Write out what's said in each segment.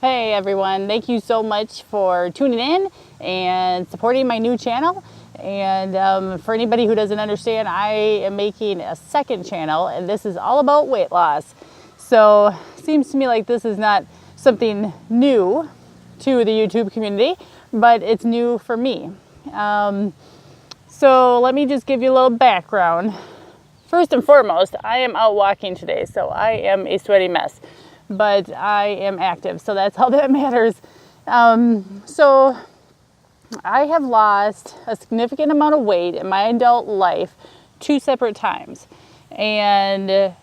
Hey everyone, thank you so much for tuning in and supporting my new channel. And for anybody who doesn't understand, I am making a second channel and this is all about weight loss. So it seems to me like this is not something new to the YouTube community, but it's new for me. So let me just give you a little background. First and foremost, I am out walking today, so I am a sweaty mess. But I am active, so that's all that matters. So I have lost a significant amount of weight in my adult life 2 separate times, and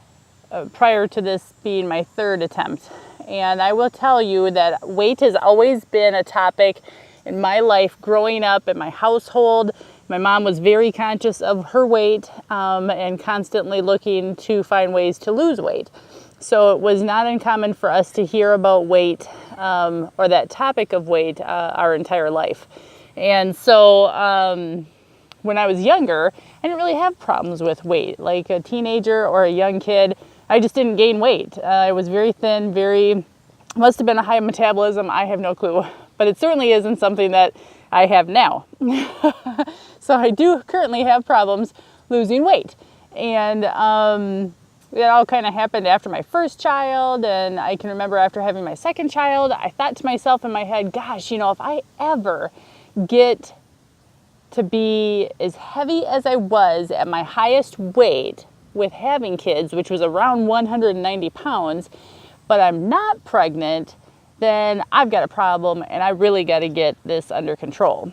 prior to this being my 3rd attempt. And I will tell you that weight has always been a topic in my life growing up in my household. My mom was very conscious of her weight and constantly looking to find ways to lose weight. So it was not uncommon for us to hear about weight or that topic of weight our entire life. And so when I was younger, I didn't really have problems with weight. Like a teenager or a young kid, I just didn't gain weight. I was very thin, must have been a high metabolism. I have no clue. But it certainly isn't something that I have now. So I do currently have problems losing weight. And it all kind of happened after my first child, and I can remember after having my second child, I thought to myself in my head, gosh, if I ever get to be as heavy as I was at my highest weight with having kids, which was around 190 pounds, but I'm not pregnant, then I've got a problem and I really got to get this under control.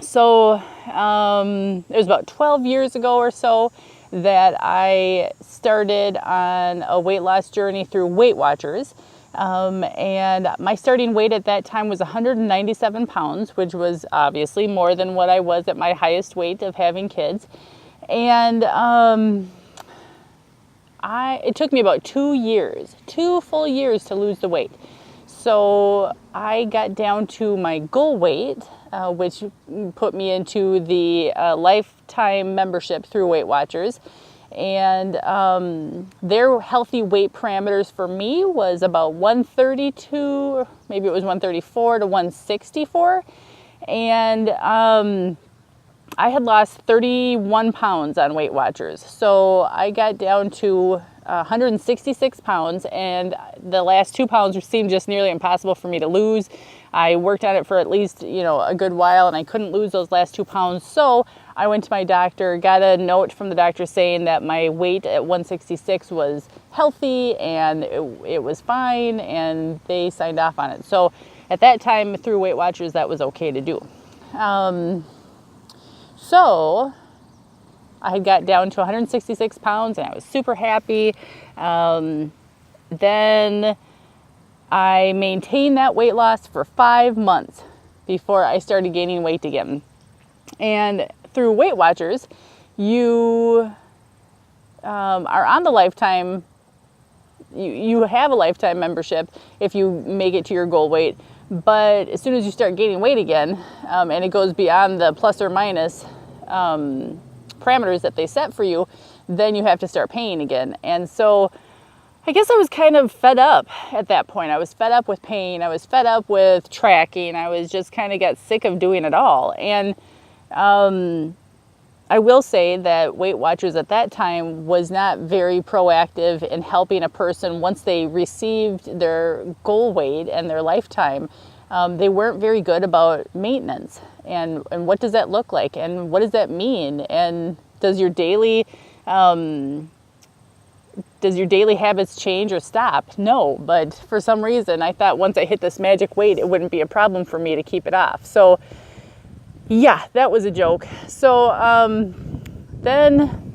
So it was about 12 years ago or so that I started on a weight loss journey through Weight Watchers. And my starting weight at that time was 197 pounds, which was obviously more than what I was at my highest weight of having kids. And it took me about 2 full years to lose the weight. So I got down to my goal weight, which put me into the lifetime membership through Weight Watchers. And their healthy weight parameters for me was about 132, maybe it was 134 to 164. And I had lost 31 pounds on Weight Watchers. So I got down to 166 pounds, and the last 2 pounds seemed just nearly impossible for me to lose. I worked on it for at least, a good while, and I couldn't lose those last 2 pounds. So I went to my doctor, got a note from the doctor saying that my weight at 166 was healthy and it was fine, and they signed off on it. So at that time, through Weight Watchers, that was okay to do. So I had got down to 166 pounds and I was super happy. Then I maintained that weight loss for 5 months before I started gaining weight again. And through Weight Watchers, you are on the lifetime, you have a lifetime membership if you make it to your goal weight. But as soon as you start gaining weight again, and it goes beyond the plus or minus parameters that they set for you, then you have to start paying again. And so I guess I was kind of fed up at that point. I was fed up with paying. I was fed up with tracking. I was just kind of got sick of doing it all. And I will say that Weight Watchers at that time was not very proactive in helping a person once they received their goal weight and their lifetime. They weren't very good about maintenance and what does that look like and what does that mean, and does your daily habits change or stop? No, but for some reason I thought once I hit this magic weight it wouldn't be a problem for me to keep it off. So yeah, that was a joke. So then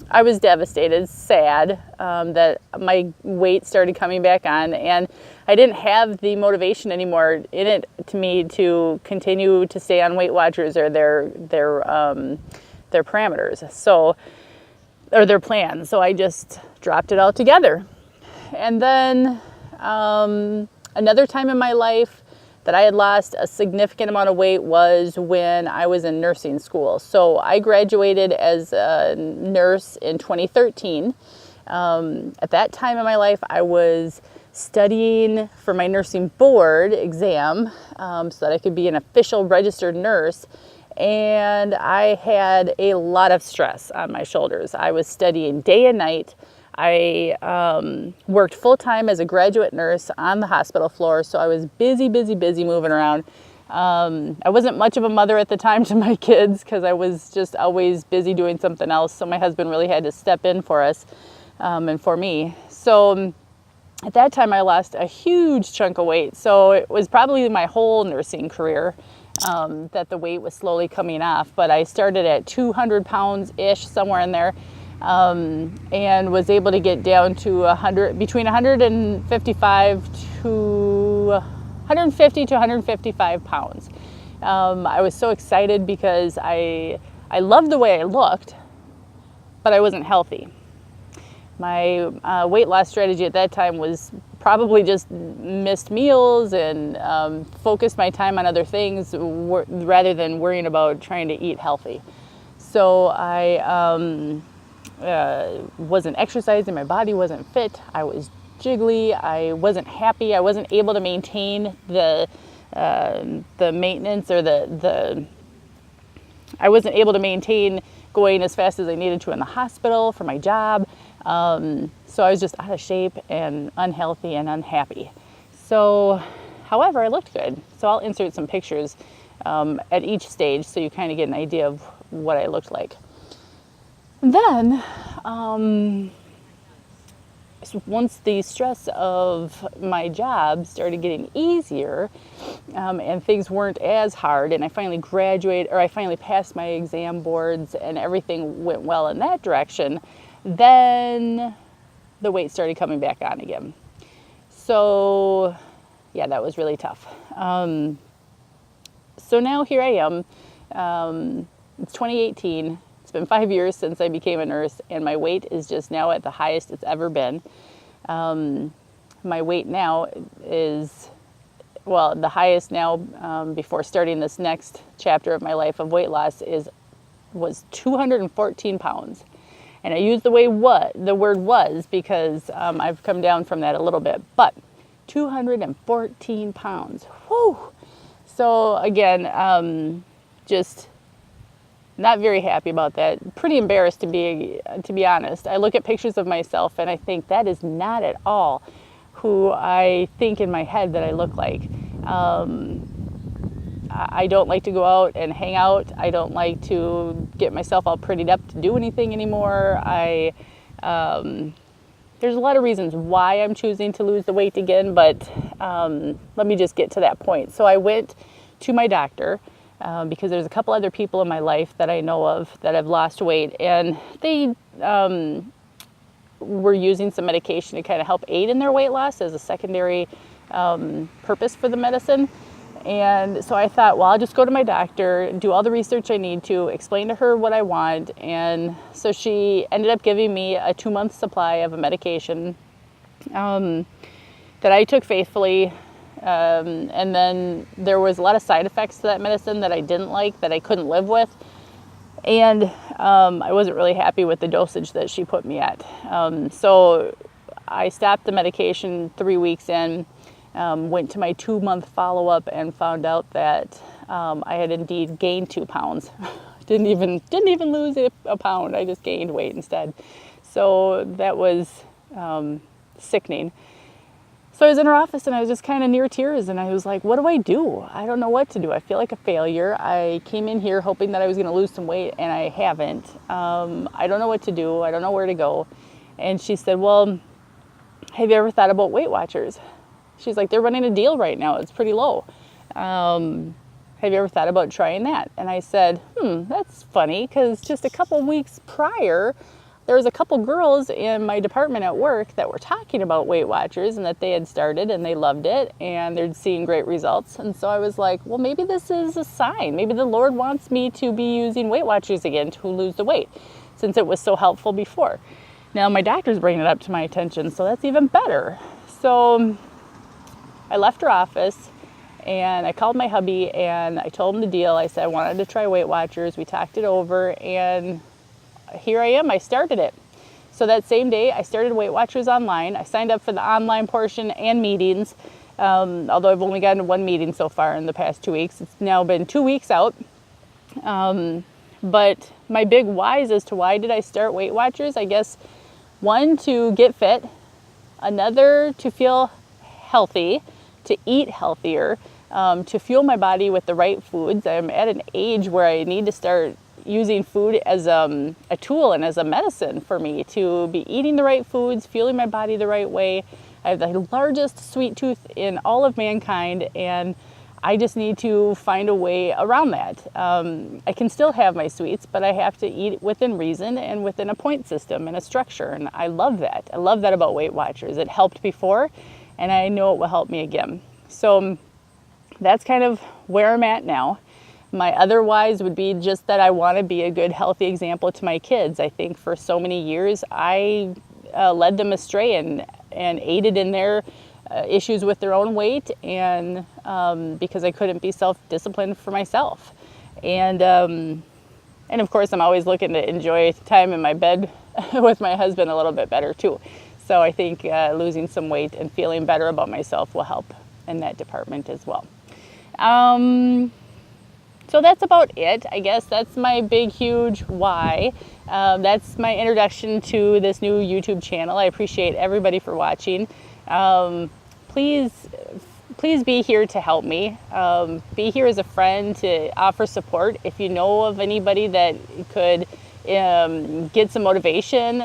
I was devastated, sad that my weight started coming back on, and I didn't have the motivation anymore in it to me to continue to stay on Weight Watchers or their parameters, so, or their plans. So I just dropped it altogether. And then another time in my life that I had lost a significant amount of weight was when I was in nursing school. So I graduated as a nurse in 2013. At that time in my life, I was studying for my nursing board exam so that I could be an official registered nurse. And I had a lot of stress on my shoulders. I was studying day and night. I worked full-time as a graduate nurse on the hospital floor, so I was busy moving around. I wasn't much of a mother at the time to my kids because I was just always busy doing something else, so my husband really had to step in for us and for me. So at that time I lost a huge chunk of weight, so it was probably my whole nursing career that the weight was slowly coming off. But I started at 200 pounds-ish, somewhere in there, and was able to get down to between 155 to 150 to 155 pounds. I was so excited because I loved the way I looked, but I wasn't healthy. My weight loss strategy at that time was probably just missed meals and focused my time on other things rather than worrying about trying to eat healthy. So I wasn't exercising, my body wasn't fit, I was jiggly, I wasn't happy, I wasn't able to maintain the maintenance or I wasn't able to maintain going as fast as I needed to in the hospital for my job. So I was just out of shape and unhealthy and unhappy. So, however, I looked good. So I'll insert some pictures at each stage so you kind of get an idea of what I looked like. And then, once the stress of my job started getting easier and things weren't as hard, and I finally I finally passed my exam boards and everything went well in that direction, then the weight started coming back on again. So yeah, that was really tough. So now here I am. It's 2018. It's been 5 years since I became a nurse, and my weight is just now at the highest it's ever been. My weight now is, well, the highest now before starting this next chapter of my life of weight loss was 214 pounds. And I use the word was because I've come down from that a little bit, but 214 pounds. Whew. So again, just not very happy about that. Pretty embarrassed to be honest. I look at pictures of myself and I think that is not at all who I think in my head that I look like. I don't like to go out and hang out. I don't like to get myself all prettied up to do anything anymore. There's a lot of reasons why I'm choosing to lose the weight again, but let me just get to that point. So I went to my doctor because there's a couple other people in my life that I know of that have lost weight, and they were using some medication to kind of help aid in their weight loss as a secondary purpose for the medicine. And so I thought, well, I'll just go to my doctor, do all the research I need to, explain to her what I want. And so she ended up giving me a 2-month supply of a medication that I took faithfully. And then there was a lot of side effects to that medicine that I didn't like, that I couldn't live with. And I wasn't really happy with the dosage that she put me at. So I stopped the medication 3 weeks in. Went to my 2-month follow-up and found out that I had indeed gained 2 pounds. didn't even lose a pound. I just gained weight instead. So that was sickening. So I was in her office and I was just kind of near tears, and I was like, what do? I don't know what to do. I feel like a failure. I came in here hoping that I was going to lose some weight, and I haven't. I don't know what to do. I don't know where to go. And she said, well, have you ever thought about Weight Watchers? She's like, they're running a deal right now. It's pretty low. Have you ever thought about trying that? And I said, that's funny, because just a couple weeks prior, there was a couple girls in my department at work that were talking about Weight Watchers and that they had started and they loved it and they're seeing great results. And so I was like, well, maybe this is a sign. Maybe the Lord wants me to be using Weight Watchers again to lose the weight, since it was so helpful before. Now my doctor's bringing it up to my attention, so that's even better. So I left her office and I called my hubby and I told him the deal. I said I wanted to try Weight Watchers. We talked it over and here I am. I started it. So that same day, I started Weight Watchers online. I signed up for the online portion and meetings, although I've only gotten to one meeting so far in the past 2 weeks. It's now been 2 weeks out. But my big whys as to why did I start Weight Watchers, I guess one, to get fit, another, to feel healthy, to eat healthier, to fuel my body with the right foods. I'm at an age where I need to start using food as a tool and as a medicine for me, to be eating the right foods, fueling my body the right way. I have the largest sweet tooth in all of mankind, and I just need to find a way around that. I can still have my sweets, but I have to eat within reason and within a point system and a structure, and I love that. I love that about Weight Watchers. It helped before, and I know it will help me again. So that's kind of where I'm at now. My other whys would be just that I want to be a good, healthy example to my kids. I think for so many years I led them astray and aided in their issues with their own weight, and because I couldn't be self-disciplined for myself. And of course, I'm always looking to enjoy time in my bed with my husband a little bit better too. So I think losing some weight and feeling better about myself will help in that department as well. So that's about it. I guess that's my big, huge why. That's my introduction to this new YouTube channel. I appreciate everybody for watching. Please be here to help me. Be here as a friend to offer support. If you know of anybody that could get some motivation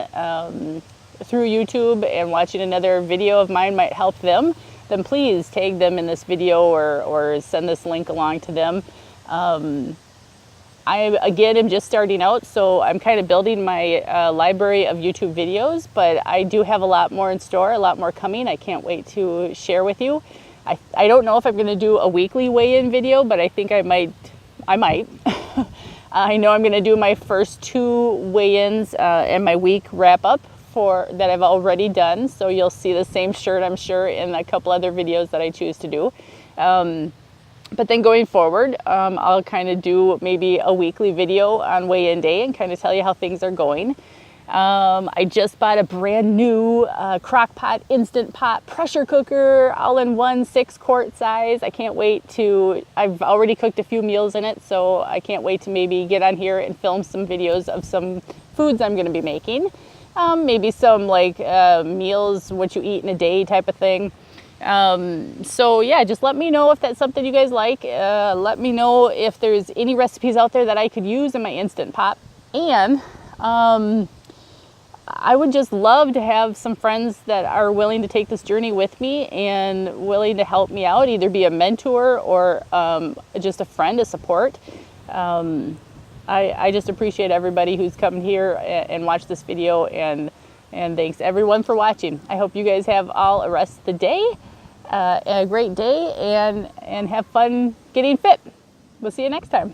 through YouTube and watching another video of mine might help them, then please tag them in this video or send this link along to them. I, again, am just starting out, so I'm kind of building my library of YouTube videos, but I do have a lot more in store, a lot more coming. I can't wait to share with you. I don't know if I'm going to do a weekly weigh-in video, but I think I might. I know I'm going to do my first 2 weigh-ins and my week wrap-up that I've already done, so you'll see the same shirt, I'm sure, in a couple other videos that I choose to do. But then going forward, I'll kind of do maybe a weekly video on weigh-in day and kind of tell you how things are going. I just bought a brand new crock pot, instant pot, pressure cooker, all-in-one, 6-quart size. I can't wait to, I've already cooked a few meals in it, so I can't wait to maybe get on here and film some videos of some foods I'm going to be making. Maybe some like meals, what you eat in a day type of thing. So yeah, just let me know if that's something you guys like. Let me know if there's any recipes out there that I could use in my Instant Pot. And I would just love to have some friends that are willing to take this journey with me and willing to help me out, either be a mentor or just a friend, a support. I just appreciate everybody who's come here and watched this video, and thanks everyone for watching. I hope you guys have all a rest of the day, a great day, and have fun getting fit. We'll see you next time.